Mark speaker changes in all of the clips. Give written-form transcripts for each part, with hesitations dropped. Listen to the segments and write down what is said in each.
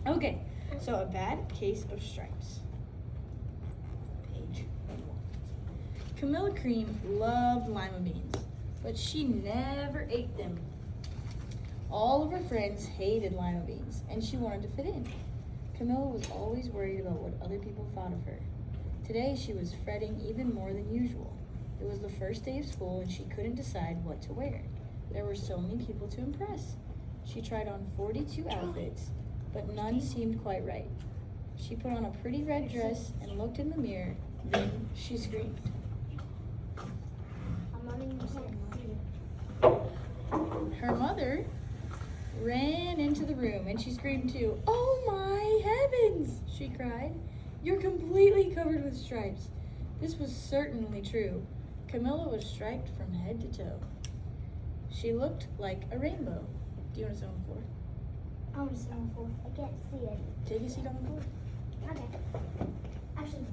Speaker 1: Okay, so a bad case of stripes. Page 1. Camilla Cream loved lima beans, but she never ate them. All of her friends hated lima beans, and she wanted to fit in. Camilla was always worried about what other people thought of her. Today she was fretting even more than usual. It was the first day of school and she couldn't decide what to wear. There were so many people to impress. She tried on 42 outfits, but none seemed quite right. She put on a pretty red dress and looked in the mirror. Then she screamed. Her mother ran into the room and she screamed too. "Oh my heavens!" she cried. "You're completely covered with stripes." This was certainly true. Camilla was striped from head to toe. She looked like a rainbow. Do you want to sit on the floor?
Speaker 2: I want to sit on the floor. I can't see it.
Speaker 1: Take a seat on the floor.
Speaker 2: Okay. Actually,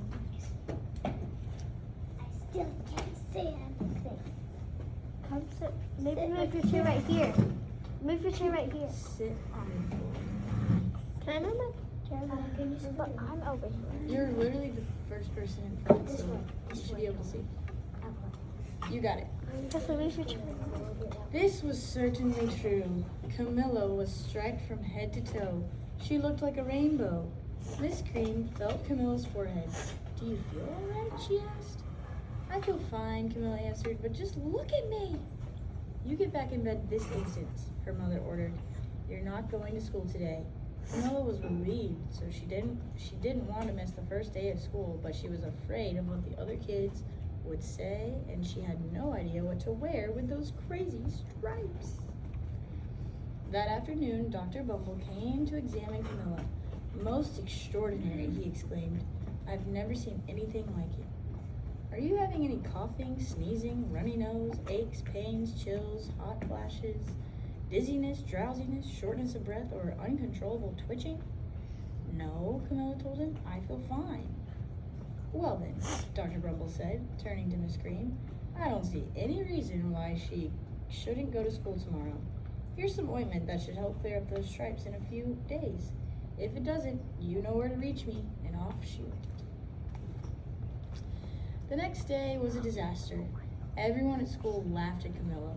Speaker 2: I still can't see anything.
Speaker 3: Come sit. Maybe move your chair right here. Move your chair right here.
Speaker 1: Sit on the floor.
Speaker 3: Can I move my chair?
Speaker 2: Can you sit?
Speaker 3: But I'm over here.
Speaker 1: You're literally the first person in front,
Speaker 2: This
Speaker 1: so
Speaker 2: way.
Speaker 1: you should be able to see. You got it.
Speaker 3: Just move your chair.
Speaker 1: This was certainly true. Camilla was striped from head to toe. She looked like a rainbow. Miss Cream felt Camilla's forehead. "Do you feel all right?" she asked. "I feel fine," Camilla answered, "but just look at me." "You get back in bed this instant," her mother ordered. "You're not going to school today." Camilla was relieved, so she didn't want to miss the first day of school, but she was afraid of what the other kids would say, and she had no idea what to wear with those crazy stripes. That afternoon, Dr. Bumble came to examine Camilla. "Most extraordinary," he exclaimed. "I've never seen anything like it. Are you having any coughing, sneezing, runny nose, aches, pains, chills, hot flashes, dizziness, drowsiness, shortness of breath, or uncontrollable twitching?" "No," Camilla told him. "I feel fine." "Well then," Dr. Bumble said, turning to Miss Cream, "I don't see any reason why she shouldn't go to school tomorrow. Here's some ointment that should help clear up those stripes in a few days. If it doesn't, you know where to reach me," and off she went. The next day was a disaster. Everyone at school laughed at Camilla.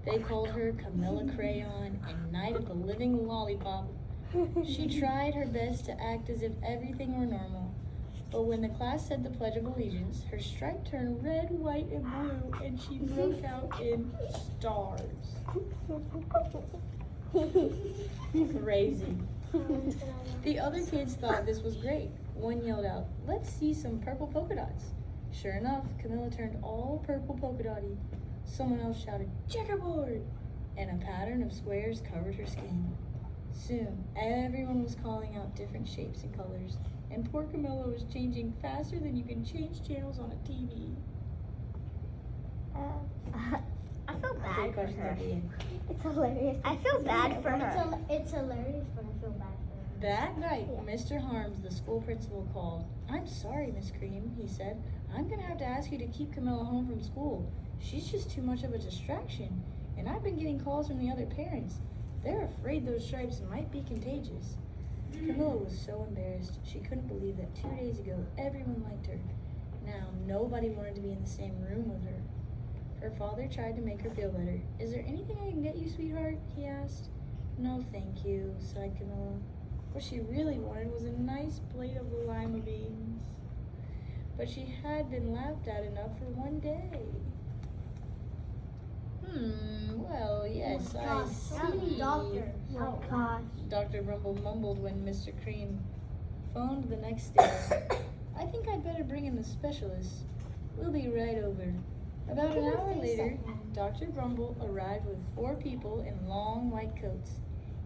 Speaker 1: They called her Camilla Crayon and Night of the Living Lollipop. She tried her best to act as if everything were normal, but when the class said the Pledge of Allegiance, her stripe turned red, white, and blue, and she broke out in stars. Crazy. The other kids thought this was great. One yelled out, "Let's see some purple polka dots." Sure enough, Camilla turned all purple polka dotty. Someone else shouted, "Checkerboard!" and a pattern of squares covered her skin. Soon, everyone was calling out different shapes and colors, and poor Camilla was changing faster than you can change channels on a TV.
Speaker 3: I feel
Speaker 1: Good
Speaker 3: bad for
Speaker 1: question
Speaker 3: her.
Speaker 1: at the end.
Speaker 3: It's hilarious. I feel bad for her.
Speaker 2: It's hilarious, but I feel bad for her.
Speaker 1: That night, Mr. Harms, the school principal, called. "I'm sorry, Miss Cream," he said. "I'm going to have to ask you to keep Camilla home from school. She's just too much of a distraction, and I've been getting calls from the other parents. They're afraid those stripes might be contagious." Camilla was so embarrassed. She couldn't believe that 2 days ago everyone liked her. Now nobody wanted to be in the same room with her. Her father tried to make her feel better. "Is there anything I can get you, sweetheart?" he asked. "No, thank you," sighed Camilla. What she really wanted was a nice plate of lima beans. But she had been laughed at enough for one day. Well, yes, I see.
Speaker 2: Doctor.
Speaker 3: Oh gosh.
Speaker 1: Dr. Rumble mumbled when Mr. Cream phoned the next day. "I think I'd better bring in the specialist. We'll be right over." About an hour later, Dr. Grumble arrived with 4 people in long white coats.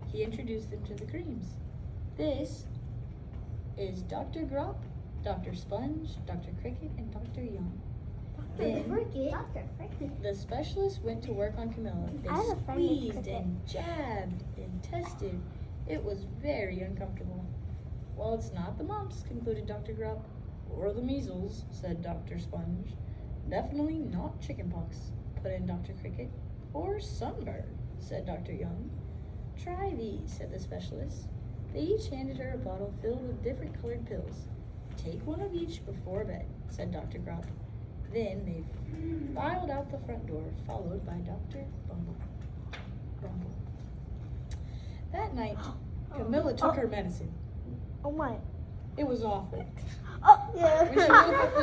Speaker 1: He introduced them to the Creams. "This is Dr. Grop, Dr. Sponge, Dr. Cricket, and Dr. Young." Then
Speaker 2: Dr. Cricket.
Speaker 1: the specialist went to work on Camilla. They
Speaker 3: I have a friend named
Speaker 1: squeezed
Speaker 3: Cricket.
Speaker 1: and jabbed and tested. It was very uncomfortable. "Well, it's not the mumps," concluded Dr. Grop. "Or the measles," said Dr. Sponge. "Definitely not chickenpox," put in Dr. Cricket. "Or sunburn," said Dr. Young. "Try these," said the specialist. They each handed her a bottle filled with different colored pills. Take one of each before bed, said Dr. Grop. Then they filed out the front door, followed by Dr. Bumble. That night, Camilla took her medicine.
Speaker 3: Oh, what?
Speaker 1: It was awful.
Speaker 3: Oh, yeah.
Speaker 1: When she woke up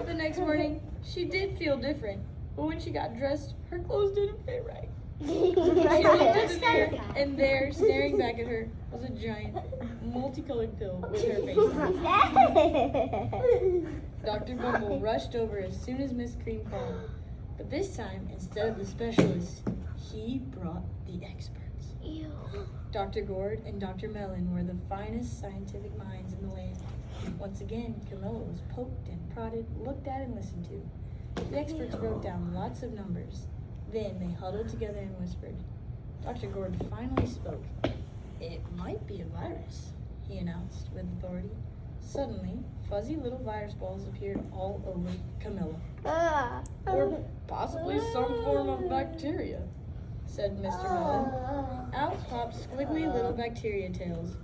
Speaker 1: the next morning, she did feel different. But when she got dressed, her clothes didn't fit right. She looked at the mirror, and there, staring back at her, was a giant, multicolored pill with her face on it. Dr. Bumble rushed over as soon as Miss Cream called. But this time, instead of the specialist, he brought the experts.
Speaker 3: Ew.
Speaker 1: Dr. Gord and Dr. Mellon were the finest scientific minds in the land. Once again, Camilla was poked and prodded, looked at and listened to. The experts wrote down lots of numbers. Then they huddled together and whispered. Dr. Gord finally spoke. It might be a virus, he announced with authority. Suddenly, fuzzy little virus balls appeared all over Camilla. Or possibly some form of bacteria, said Mr. Mellon. Out popped squiggly little bacteria tails.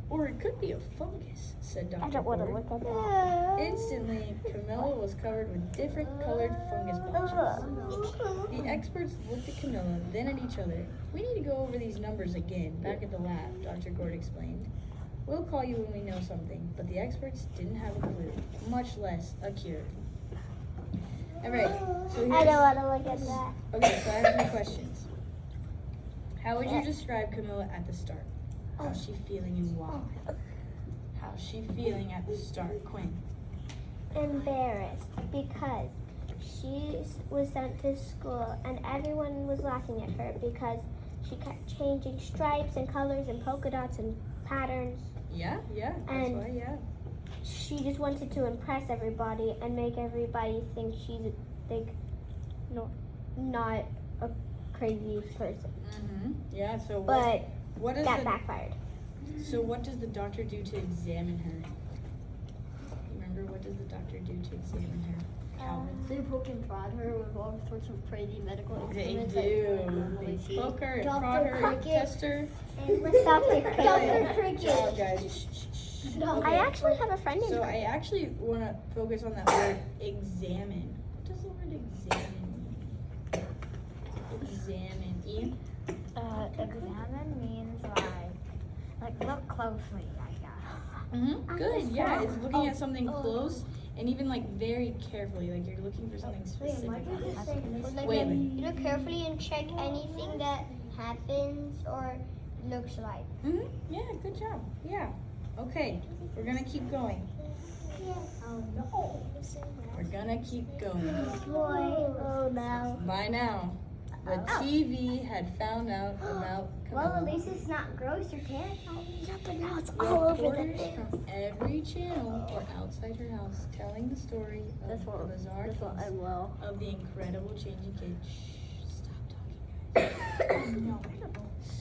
Speaker 1: Or it could be a fungus, said Dr.
Speaker 3: I don't want to
Speaker 1: Gord.
Speaker 3: look at that.
Speaker 1: Instantly, Camilla was covered with different colored fungus blotches. The experts looked at Camilla, then at each other. We need to go over these numbers again, back at the lab, Dr. Gord explained. We'll call you when we know something, but the experts didn't have a clue, much less a cure. Alright, so here's...
Speaker 3: I don't want to look at that.
Speaker 1: Okay, so I have some questions. How would you describe Camilla at the start? How's she feeling and why? How's she feeling at the start, Quinn?
Speaker 3: Embarrassed because she was sent to school and everyone was laughing at her because she kept changing stripes and colors and polka dots and patterns.
Speaker 1: Yeah, that's
Speaker 3: And-
Speaker 1: why, yeah.
Speaker 3: She just wanted to impress everybody and make everybody think she's not a crazy person.
Speaker 1: Yeah, so
Speaker 3: But
Speaker 1: what is
Speaker 3: that backfired.
Speaker 1: So what does the doctor do to examine her? Remember, what does the doctor do to examine her? Calvin.
Speaker 4: They poke and prod her with all sorts of crazy medical
Speaker 1: They
Speaker 4: instruments.
Speaker 1: do. They poke her and prod her and test her.
Speaker 3: Dr.
Speaker 1: Good
Speaker 3: Cricket.
Speaker 1: job, guys.
Speaker 3: I actually have a friend in
Speaker 1: So I actually want to focus on that word examine. What does the word examine mean? Examine. Ian?
Speaker 4: Examine means like look closely, I guess.
Speaker 1: Good. Yeah, it's looking at something close and even like very carefully. Like you're looking for something specific. Wait.
Speaker 2: You look carefully and check anything that happens or looks like.
Speaker 1: Yeah, good job. Yeah. Okay, we're gonna keep going.
Speaker 2: Oh no.
Speaker 1: We're gonna keep going.
Speaker 3: Oh no.
Speaker 1: By now, the TV had found out about
Speaker 2: Well, at
Speaker 1: Camilla.
Speaker 2: least it's not gross or terrifying.
Speaker 3: Yeah, but now it's all over the
Speaker 1: Reporters
Speaker 3: news.
Speaker 1: from every channel were outside her house telling the story of
Speaker 4: That's what
Speaker 1: the bizarre
Speaker 4: I
Speaker 1: case
Speaker 4: will.
Speaker 1: of the incredible changing kid. Shh, stop talking, guys.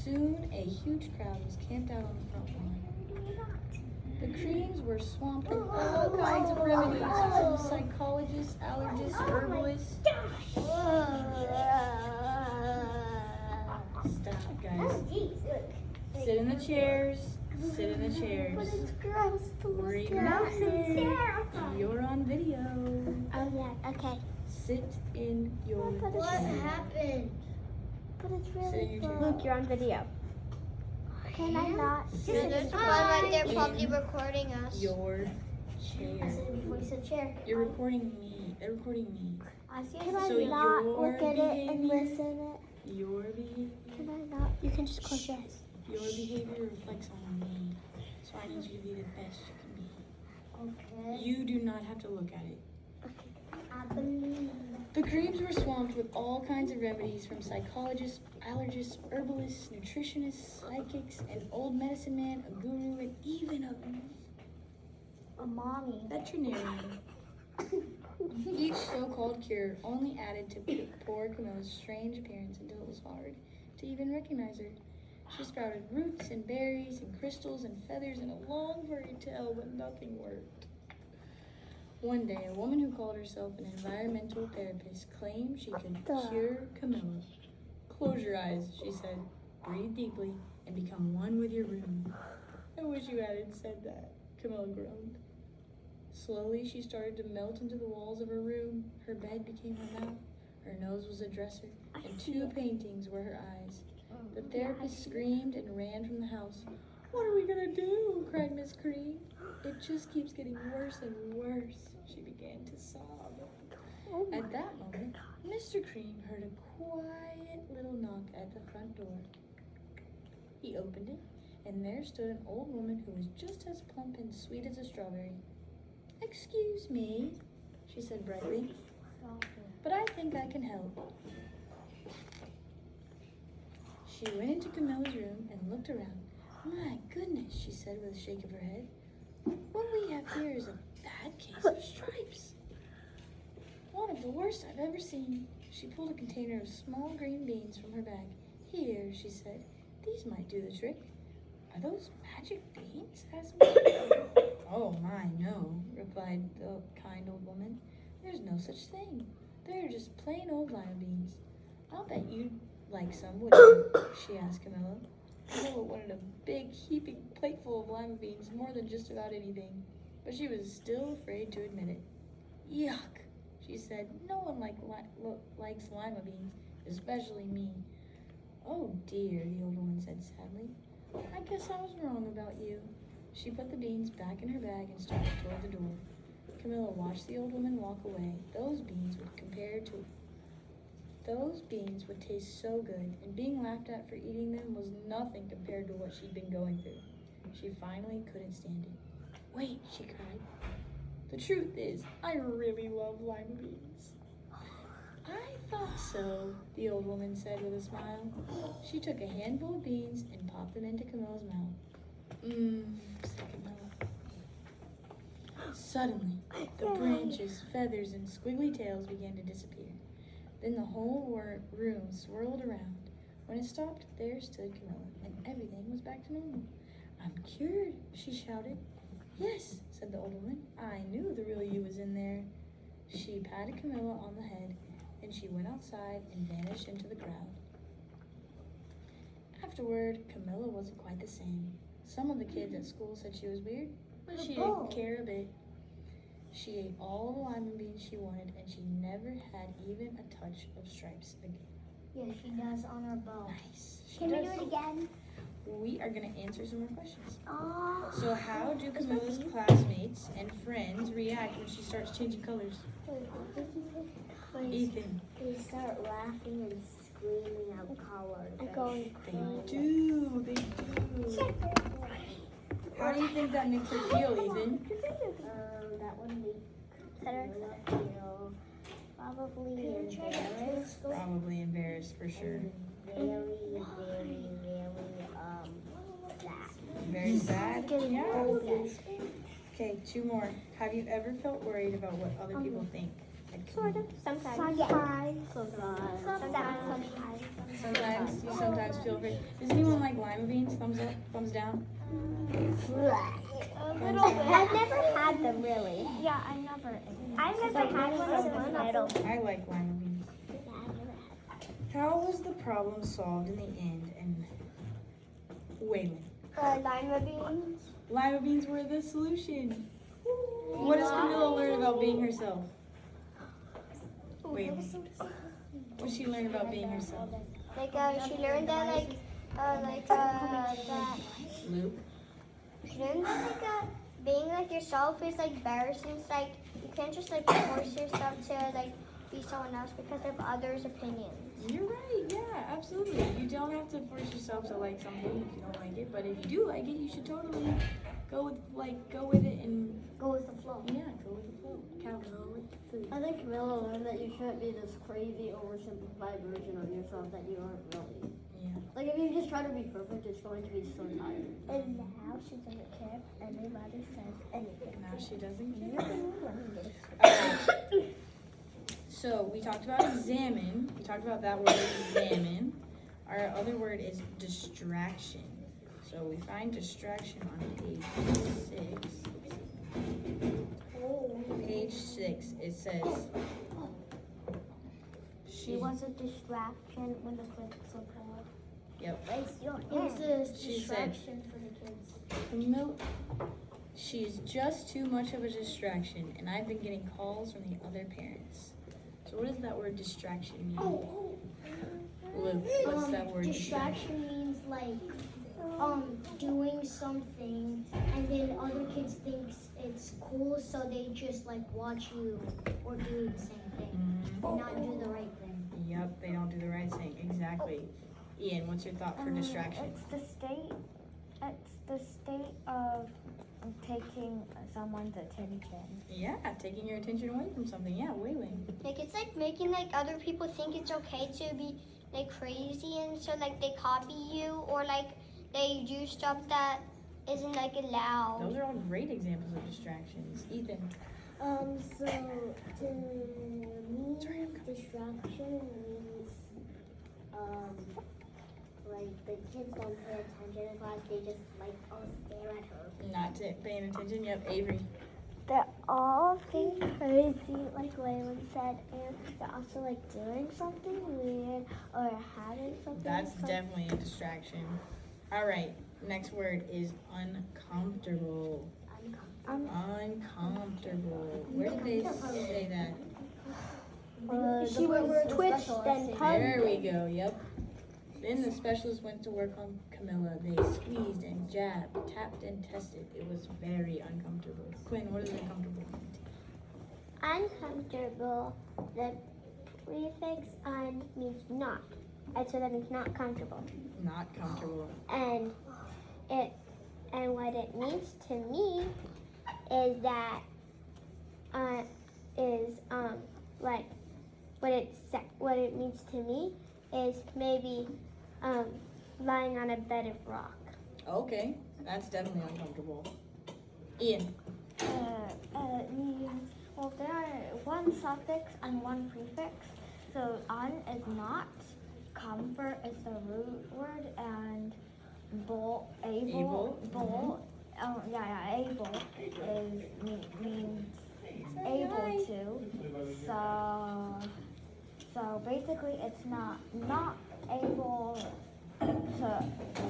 Speaker 1: Soon, a huge crowd was camped out on the front lawn. The creams were swamped with all kinds of remedies from psychologists, allergists, herbalists. Stop, guys. Sit in the chairs. Sit in the chairs.
Speaker 3: But it's gross.
Speaker 1: Remember, you're on video.
Speaker 3: Oh yeah. Okay.
Speaker 1: Sit in your
Speaker 3: What
Speaker 1: chair.
Speaker 2: happened?
Speaker 3: But it's
Speaker 1: Sit in
Speaker 3: really
Speaker 1: your chair.
Speaker 3: gross. Luke, you're on video. Can I not?
Speaker 1: Sit
Speaker 2: There's one
Speaker 1: Hi.
Speaker 2: right there probably
Speaker 1: in
Speaker 2: recording us.
Speaker 1: your chair.
Speaker 2: Before you said chair.
Speaker 1: You're recording me. They're recording me.
Speaker 2: I see
Speaker 3: Can I
Speaker 1: So
Speaker 3: not
Speaker 1: your
Speaker 3: look at it and
Speaker 1: behavior-
Speaker 3: listen it?
Speaker 1: Your behavior.
Speaker 3: Can I not? You can just close your eyes.
Speaker 1: Your behavior reflects on me. So I need you to be the best you can be.
Speaker 2: Okay.
Speaker 1: You do not have to look at it.
Speaker 2: I believe.
Speaker 1: The creams were swamped with all kinds of remedies from psychologists, allergists, herbalists, nutritionists, psychics, an old medicine man, a guru, and even
Speaker 2: A mommy.
Speaker 1: a veterinarian. Each so-called cure only added to poor Camilla's strange appearance until it was hard to even recognize her. She sprouted roots and berries and crystals and feathers and a long furry tail, but nothing worked. One day, a woman who called herself an environmental therapist claimed she could cure Camilla. Close your eyes, she said. breathe deeply, and become one with your room. I wish you hadn't said that, Camilla groaned. Slowly, she started to melt into the walls of her room. Her bed became her mouth, her nose was a dresser, and 2 paintings were her eyes. The therapist screamed and ran from the house. "What are we gonna do?" cried Miss Cream. "It just keeps getting worse and worse," she began to sob. At that moment, Mr. Cream heard a quiet little knock at the front door. He opened it, and there stood an old woman who was just as plump and sweet as a strawberry. "Excuse me," she said brightly, "but I think I can help." She went into Camilla's room and looked around. "My goodness," she said with a shake of her head. "What we have here is a bad case of stripes. One of the worst I've ever seen." She pulled a container of small green beans from her bag. "Here," she said, "these might do the trick." "Are those magic beans?" asked Mary. "Oh my, no," replied the kind old woman. "There's no such thing. They're just plain old lima beans. I'll bet you'd like some, wouldn't you?" she asked Camilla. Camilla wanted a big, heaping plateful of lima beans more than just about anything, but she was still afraid to admit it. "Yuck," she said. "No one likes lima beans, especially me." "Oh dear," the old woman said sadly. "I guess I was wrong about you." She put the beans back in her bag and started toward the door. Camilla watched the old woman walk away. Those beans would taste so good, and being laughed at for eating them was nothing compared to what she'd been going through. She finally couldn't stand it. "Wait," she cried. "The truth is, I really love lima beans." "I thought so," the old woman said with a smile. She took a handful of beans and popped them into Camilla's mouth. Said Camilla. Suddenly, the branches, feathers, and squiggly tails began to disappear. Then the whole room swirled around. When it stopped, there stood Camilla, and everything was back to normal. "I'm cured," she shouted. "Yes," said the old woman. "I knew the real you was in there." She patted Camilla on the head, and she went outside and vanished into the crowd. Afterward, Camilla wasn't quite the same. Some of the kids at school said she was weird, but she didn't care a bit. She ate all the lima beans she wanted, and she never had even a touch of stripes again.
Speaker 2: Yeah, she does on her bow.
Speaker 1: Nice. She
Speaker 3: Can we
Speaker 1: does.
Speaker 3: do it again?
Speaker 1: We are going to answer some more questions.
Speaker 3: Oh.
Speaker 1: So how do Camilla's classmates and friends react when she starts changing colors? Ethan.
Speaker 2: They start laughing and screaming out colors.
Speaker 1: They do. How do you think that makes her feel, Ethan?
Speaker 2: That would be feel probably embarrassed.
Speaker 1: Probably embarrassed for sure.
Speaker 2: Very
Speaker 1: Very sad? Yeah.
Speaker 2: Yes.
Speaker 1: Okay, 2 more. Have you ever felt worried about what other people think? Like,
Speaker 3: Sort of. Sometimes.
Speaker 1: Sometimes you sometimes feel afraid. Does anyone like lima beans? Thumbs up, thumbs down?
Speaker 3: I've never had them really. Yeah, I've never had one as a little.
Speaker 1: I like lima beans. How was the problem solved in the end? And Waylon.
Speaker 2: Lima beans.
Speaker 1: Lima beans were the solution. What does Camilla learn about being herself? Waylon. What did she learn about being herself?
Speaker 2: She learned that that
Speaker 1: Luke.
Speaker 2: she learned that being yourself is embarrassing. It's you can't just force yourself to be someone else because of others' opinions.
Speaker 1: You're right, yeah, absolutely. You don't have to force yourself to like something if you don't like it, but if you do like it, you should totally go with it and
Speaker 2: Go with the flow.
Speaker 1: yeah, go with the flow. Calvin.
Speaker 4: I think Camilla learned that you shouldn't be this crazy, oversimplified version of yourself that you aren't really.
Speaker 1: Yeah.
Speaker 4: If you just try to be perfect, it's going to be so tiring.
Speaker 3: And now she doesn't care if anybody says anything.
Speaker 1: Now she doesn't care. Okay. So we talked about examine. We talked about that word examine. Our other word is distraction. So we find distraction on page 6. Page 6, it says,
Speaker 3: She was a distraction when the clips were called.
Speaker 1: Yep.
Speaker 2: Raise your
Speaker 3: It's
Speaker 2: hand.
Speaker 3: a
Speaker 1: She said-
Speaker 3: distraction for the kids.
Speaker 1: Camilla, she's just too much of a distraction, and I've been getting calls from the other parents. So what does that word distraction mean? Luke, what's that word distraction?
Speaker 2: Distraction means like doing something and then other kids think it's cool, so they just like watch you or do the same thing and not do the right thing.
Speaker 1: Yep, they don't do the right thing. Exactly. Ian, what's your thought for distraction?
Speaker 3: It's the state of taking someone's attention.
Speaker 1: Yeah, taking your attention away from something. Yeah, Wei-Wei.
Speaker 2: Like it's like making like other people think it's okay to be like crazy, and so like they copy you or like they do stuff that isn't like allowed.
Speaker 1: Those are all great examples of distractions. Ethan.
Speaker 3: So to me, distraction means, like the kids don't pay attention in class, they just like all stare at her.
Speaker 1: Not paying attention. Yep, Avery.
Speaker 3: They're all being crazy, like Waylon said, and they're also like doing something weird or having something.
Speaker 1: That's
Speaker 3: fun.
Speaker 1: definitely a distraction. All right, next word is uncomfortable. Uncomfortable. Where did they say that?
Speaker 3: She was twitched and
Speaker 1: There we go, yep. Then the specialist went to work on Camilla. They squeezed and jabbed, tapped and tested. It was very uncomfortable. Quinn, what does uncomfortable mean?
Speaker 3: Uncomfortable, the prefix un means not, and so that means not comfortable.
Speaker 1: Not comfortable.
Speaker 3: And what it means to me is that like what it means to me is maybe lying on a bed of rock.
Speaker 1: Okay, that's definitely uncomfortable. Ian.
Speaker 3: Well, there are one suffix and one prefix. So un is not, comfort is the root word, and able
Speaker 1: Able,
Speaker 3: able is means able to. So basically, it's not able to.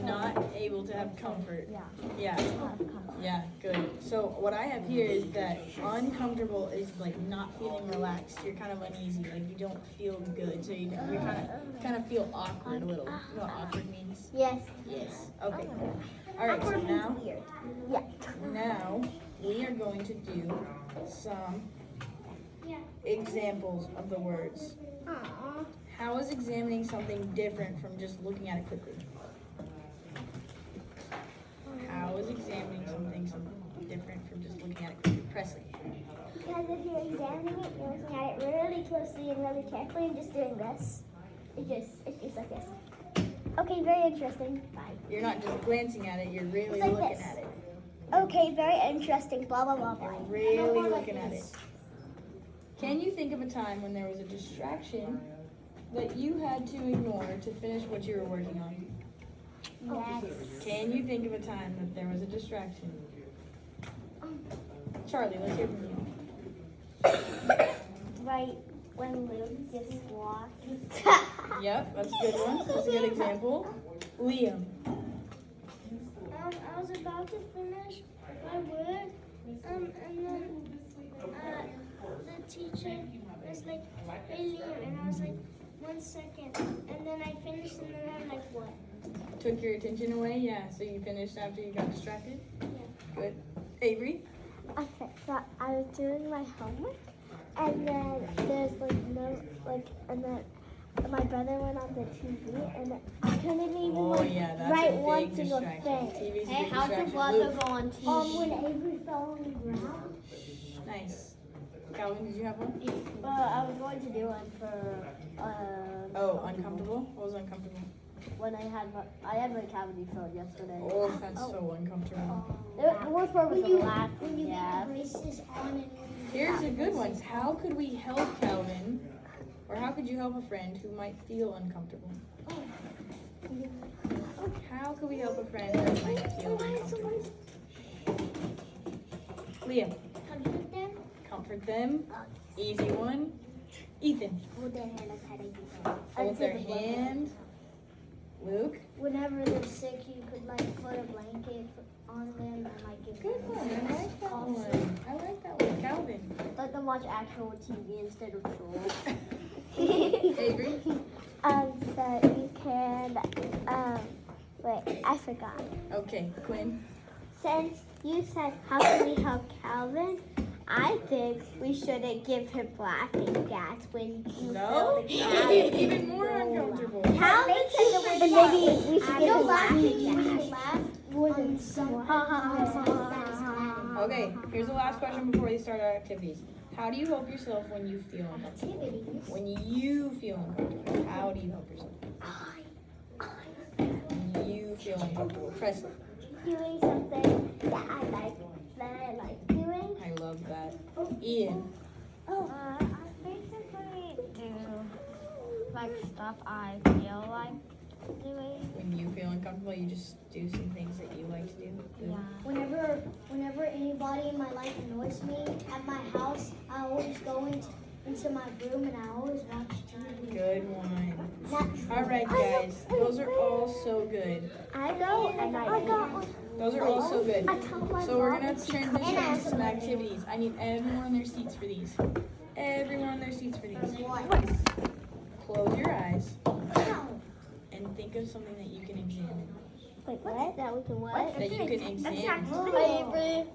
Speaker 1: Not able to have comfort.
Speaker 3: Yeah.
Speaker 1: Yeah.
Speaker 3: Have comfort.
Speaker 1: Yeah, good. So what I have here is that uncomfortable is like not feeling relaxed. You're kind of uneasy, like you don't feel good. So you kind of feel awkward a little. You know what awkward means?
Speaker 3: Yes.
Speaker 1: Yes. Okay. All right. So now,
Speaker 3: Yeah.
Speaker 1: now we are going to do some examples of the words. How is examining something different from just looking at it quickly? How is examining something different from just looking at it quickly? Presley.
Speaker 3: Because if you're examining it, you're looking at it really closely and really carefully and just doing this. It's just like this. Okay, very interesting. Bye.
Speaker 1: You're not just glancing at it, you're really
Speaker 3: It's like
Speaker 1: looking
Speaker 3: this.
Speaker 1: at it.
Speaker 3: Okay, very interesting. Blah blah blah blah.
Speaker 1: You're really looking at it. Can you think of a time when there was a distraction that you had to ignore to finish what you were working on?
Speaker 3: Yes.
Speaker 1: Can you think of a time that there was a distraction? Charlie, let's hear from you.
Speaker 3: Right when Luke just walked.
Speaker 1: Yep, that's a good one. That's a good example. Liam.
Speaker 2: I was about to finish my word, and then the teacher was like, "Hey Liam," and I was like, "1 second," and then I finished, and then I'm like, "What?"
Speaker 1: Took your attention away? Yeah, so you finished after you got distracted?
Speaker 2: Yeah.
Speaker 1: Good. Avery?
Speaker 3: Okay, so I was doing my homework, and then there's and then my brother went on the TV, and I couldn't even
Speaker 1: Oh yeah, that's
Speaker 3: write
Speaker 1: a
Speaker 3: one
Speaker 1: big
Speaker 3: single
Speaker 1: distraction.
Speaker 3: thing.
Speaker 1: TV's a
Speaker 4: Hey,
Speaker 1: big
Speaker 4: how'd your
Speaker 1: distraction.
Speaker 4: brother
Speaker 1: Luke.
Speaker 4: go on TV?
Speaker 3: When Avery fell on the ground.
Speaker 1: Nice. Calvin, did you have one?
Speaker 4: I was going to do one for
Speaker 1: Oh, uncomfortable? What was uncomfortable?
Speaker 4: when I had my cavity filled yesterday.
Speaker 1: Oh, that's so uncomfortable.
Speaker 4: The worst part was the laugh.
Speaker 2: When you
Speaker 4: Yeah.
Speaker 2: get the braces on and when you
Speaker 1: Here's a good one. How could we help Calvin, or how could you help a friend who might feel uncomfortable? How could we help a friend that might feel uncomfortable? Liam,
Speaker 2: comfort them.
Speaker 1: comfort them. Easy one. Ethan,
Speaker 3: Hold their hand as tight as you can.
Speaker 1: hold their hand. Luke,
Speaker 2: whenever they're sick, you could like put a blanket on them and like give
Speaker 1: Good
Speaker 2: them
Speaker 1: one. I like that one. I like that one. Calvin.
Speaker 4: Let them watch actual TV instead of show.
Speaker 1: Avery.
Speaker 3: So you can, wait, I forgot.
Speaker 1: Okay, Quinn.
Speaker 3: Since you said, how can we help Calvin? I think we shouldn't give him laughing gas when you
Speaker 1: No?
Speaker 3: feel the crowd.
Speaker 1: Even more uncomfortable.
Speaker 3: Calvin said the word maybe we should give him laughing gas.
Speaker 2: laugh on someone.
Speaker 1: Okay, here's the last question before we start our activities. How do you help yourself when you feel uncomfortable?
Speaker 2: Activities.
Speaker 1: When you feel uncomfortable, how do you help yourself? When you feel uncomfortable. Presley.
Speaker 3: Doing something that I like doing.
Speaker 1: I love that. Ian.
Speaker 3: I basically do like stuff I feel like doing.
Speaker 1: When you feel uncomfortable, you just do some things that you like to do.
Speaker 3: Yeah.
Speaker 2: Whenever anybody in my life annoys me at my house, I always go into my room and I always watch TV.
Speaker 1: Good one.
Speaker 2: That's
Speaker 1: All right, guys. Those are all so good.
Speaker 3: I go and I got one.
Speaker 1: Those are all so good.
Speaker 3: I told my
Speaker 1: So we're
Speaker 3: mom
Speaker 1: gonna
Speaker 3: to
Speaker 1: transition
Speaker 3: come
Speaker 1: into some activities. I need everyone on their seats for these. Everyone on their seats for these. Close your eyes and think of something that you can examine.
Speaker 3: Wait, what? That we can what?
Speaker 1: That you can examine.
Speaker 3: Favorite.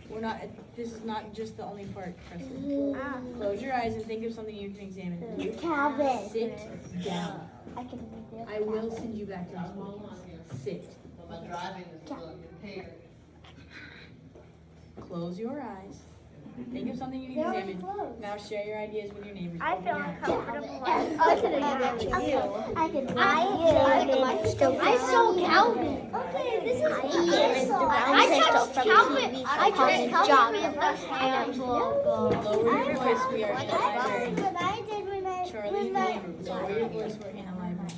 Speaker 1: We're not. This is not just the only part, Presley. Close your eyes and think of something you can examine.
Speaker 3: Calvin.
Speaker 1: Sit down.
Speaker 3: I can read this.
Speaker 1: I will send you back to the school. Sit. Close your eyes. Think of something you can examine. Now share your ideas with your neighbors.
Speaker 3: I feel
Speaker 1: Open your eyes.
Speaker 3: uncomfortable. I can examine you. I saw Calvin. Okay, this is I touched Calvin. I touched Calvin with my hand.
Speaker 1: Lower your voice. We are in the library.
Speaker 2: what I did when I
Speaker 1: Charlie, lower your voice. We're in a library.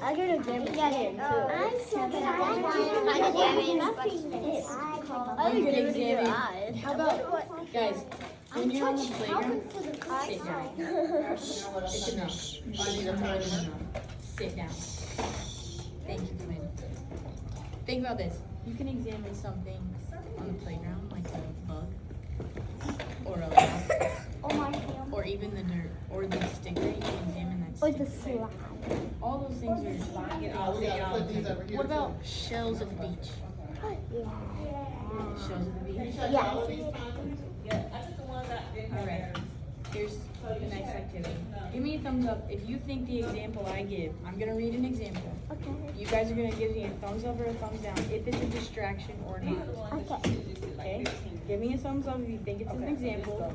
Speaker 3: I can examine that in too.
Speaker 2: I saw that
Speaker 1: You can examine. How about, guys, when you're on the playground, sit down. It's enough. Sit down. Thank you, Quinn. Think about this. You can examine something on the playground, like a bug, or a rock, or even the dirt, or the stick that you can examine that
Speaker 3: Or
Speaker 1: stick.
Speaker 3: the slide.
Speaker 1: All those things are. What about shells at the beach? Shells at the beach?
Speaker 3: Yeah.
Speaker 1: Alright, here's the next activity. Give me a thumbs up if you think the example I give. I'm gonna read an example.
Speaker 3: Okay.
Speaker 1: You guys are gonna give me a thumbs up or a thumbs down if it's a distraction or not.
Speaker 3: Okay.
Speaker 1: Okay? Give me a thumbs up if you think it's an example,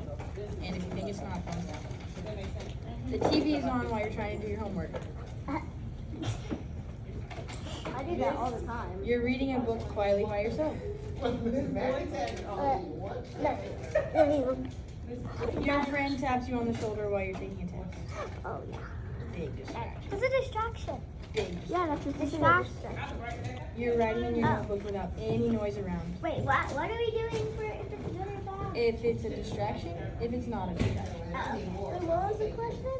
Speaker 1: and if you think it's not, thumbs down. The TV is on while you're trying to do your homework.
Speaker 4: I do that all the time.
Speaker 1: You're reading a book quietly by yourself. Your friend taps you on the shoulder while you're taking a test.
Speaker 3: Oh yeah.
Speaker 1: Big distraction.
Speaker 3: It's a distraction.
Speaker 1: Big.
Speaker 3: Yeah, that's a distraction.
Speaker 1: You're writing in your notebook without any noise around.
Speaker 3: Wait, what are we doing for if it's good or bad?
Speaker 1: If it's a distraction, if it's not a distraction.
Speaker 3: What was the question?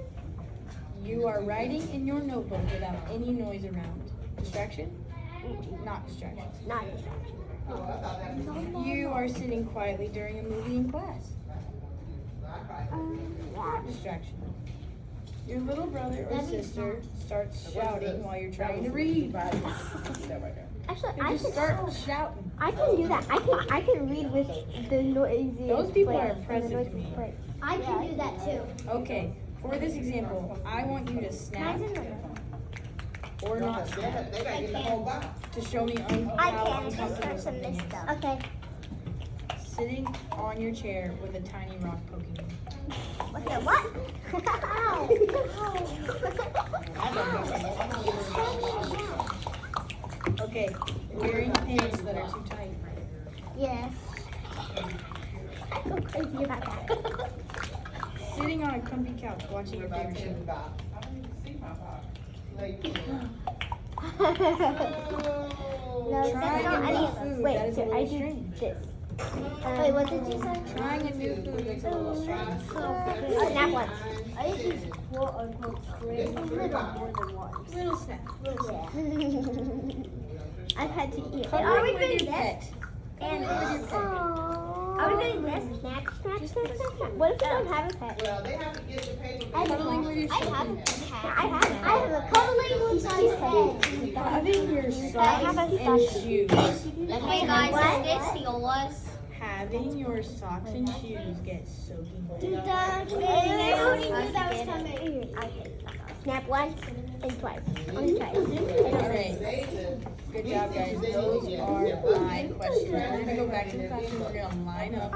Speaker 1: You are writing in your notebook without any noise around. Distraction? Not distraction.
Speaker 3: Not a distraction.
Speaker 1: You are sitting quietly during a movie in class.
Speaker 3: Yeah.
Speaker 1: Distraction. Your little brother or sister starts shouting while you're trying to read.
Speaker 3: Actually,
Speaker 1: They just start shouting.
Speaker 3: I can do that. I can read with the noisy.
Speaker 1: Those people are impressive to me.
Speaker 2: I can do that too.
Speaker 1: Okay, for this example, I want you to snap or not snap to show me how uncomfortable something is.
Speaker 3: Okay.
Speaker 1: Sitting on your chair with a tiny rock poking you.
Speaker 3: Okay, what?
Speaker 1: Okay, wearing pants that are too tight.
Speaker 3: Yes. I go crazy about that.
Speaker 1: Sitting on a comfy couch watching your favorite show.
Speaker 3: No,
Speaker 1: Trying
Speaker 3: that's not
Speaker 1: to
Speaker 3: any
Speaker 1: eat
Speaker 3: of
Speaker 1: food
Speaker 3: Wait,
Speaker 1: that is a
Speaker 3: so I
Speaker 1: little
Speaker 3: do
Speaker 1: strange.
Speaker 3: this. Wait, what did you say?
Speaker 1: Trying a new food gets a little stressful.
Speaker 3: Snap once.
Speaker 4: I ate these quote unquote crazy food more than once.
Speaker 1: Little snack. Little snack.
Speaker 3: I've had to eat.
Speaker 1: Cuddling
Speaker 3: Are we
Speaker 1: with
Speaker 3: doing
Speaker 1: your
Speaker 3: this?
Speaker 1: pet.
Speaker 3: And
Speaker 1: Cuddling with your pet.
Speaker 3: are we doing this? Snack, snack, snack, snack. What if you don't have a pet?
Speaker 5: Well, they have to get the paper.
Speaker 3: I have
Speaker 1: Cuddling with your children.
Speaker 3: I have a cuddling with my pet.
Speaker 1: Having your
Speaker 3: have
Speaker 1: socks
Speaker 3: a
Speaker 1: and
Speaker 3: sock.
Speaker 1: shoes.
Speaker 3: Hey guys, is this yours?
Speaker 1: Having your socks and shoes get soaking wet.
Speaker 2: I already knew that was coming.
Speaker 3: Snap once and twice. Only twice.
Speaker 1: Alright. Good job, guys. Those are my questions. We're going to go back to the classroom. We're going to line up.